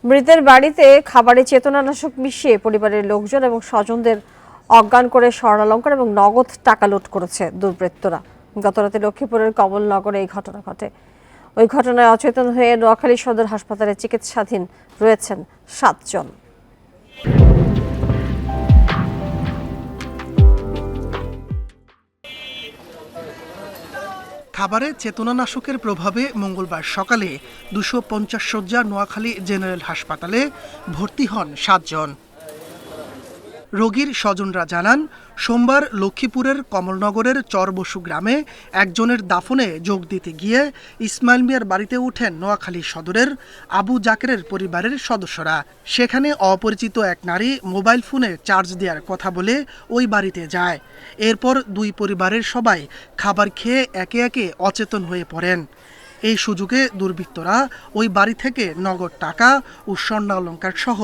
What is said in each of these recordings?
মৃতের বাড়িতে খাবারে চেতনানাশক মিশিয়ে পরিবারের লোকজন এবং স্বজনদের অজ্ঞান করে স্বর্ণালংকার এবং নগদ টাকা লুট করেছে দুর্বৃত্তরা। গতরাতে লক্ষ্মীপুরের কমলনগরে এই ঘটনা ঘটে। ওই ঘটনায় অচেতন হয়ে নোয়াখালী সদর হাসপাতালে চিকিৎসাধীন রয়েছেন 7 জন। খাবারে চেতনানাশকের প্রভাবে মঙ্গলবার সকালে 250 শয্যা নোয়াখালী জেনারেল হাসপাতালে ভর্তি হন 7 জন। রোগীর স্বজনরা জানান, সোমবার লক্ষ্মীপুরের কমলনগরের চরবসু গ্রামে একজনের দাফনে যোগ দিতে গিয়ে ইসমাইল মিয়ার বাড়িতে ওঠেন নোয়াখালী সদরের আবু জাকেরের পরিবারের সদস্যরা। সেখানে অপরিচিত এক নারী মোবাইল ফোনে চার্জ দেওয়ার কথা বলে ওই বাড়িতে যায়। এরপর দুই পরিবারের সবাই খাবার খেয়ে একে একে অচেতন হয়ে পড়েন। এই সুযোগে দুর্বৃত্তরা ওই বাড়ি থেকে নগদ টাকা ও স্বর্ণালংকার সহ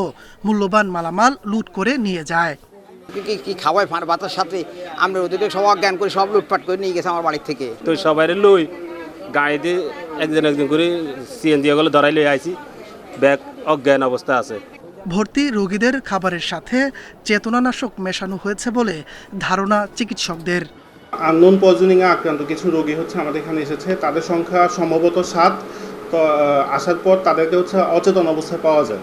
মূল্যবান মালামাল লুট করে নিয়ে যায়। কি খাওয়াই ফান ভাতের সাথে আমরা ওদেরকে সব অজ্ঞান করে সব লুটপাট করে নিয়ে গেছে আমার বাড়ির থেকে। তো সবাই লই গাড়িতে একজন করে সিএন দিয়ে গেলে ধরাই লই আইছি, ব্যাগ অজ্ঞান অবস্থা আছে। ভর্তি রোগীদের খাবারের সাথে চেতনানাশক মেশানো হয়েছে বলে ধারণা চিকিৎসকদের। আননোন পয়জনিংয়ে আক্রান্ত কিছু রোগী আমাদের এখানে এসেছে, তাদের সংখ্যা সম্ভবত 7। তো আসার পর তাদেরকে অচেতন অবস্থায় পাওয়া যায়।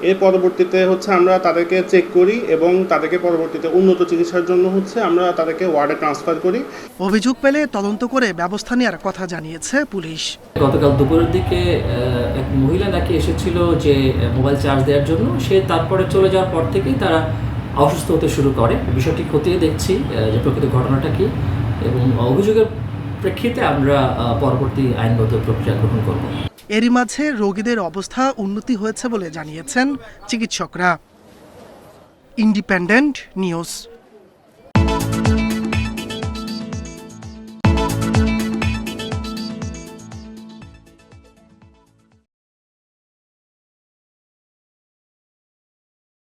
এর পরবর্তীতে আমরা তাদেরকে চেক করি এবং তাদেরকে পরবর্তীতে উন্নত চিকিৎসার জন্য আমরা তাদেরকে ওয়ার্ডে ট্রান্সফার করি। অভিযোগ পেলে তদন্ত করে ব্যবস্থা নেওয়ার কথা জানিয়েছে পুলিশ। গতকাল দুপুরের দিকে এক মহিলা নাকি এসেছিল যে মোবাইল চার্জ দেওয়ার জন্য। সে তারপরে চলে যাওয়ার পর থেকেই তারা অসুস্থ হতে শুরু করে। বিষয়টি খতিয়ে দেখছি যে প্রকৃত ঘটনাটা কি, এবং অভিযোগের প্রেক্ষিতে আমরা পরবর্তী আইনগত প্রক্রিয়া গ্রহণ করব। এরই মাঝে রোগীদের অবস্থা উন্নতি হয়েছে বলে জানিয়েছেন চিকিৎসকরা। Independent news.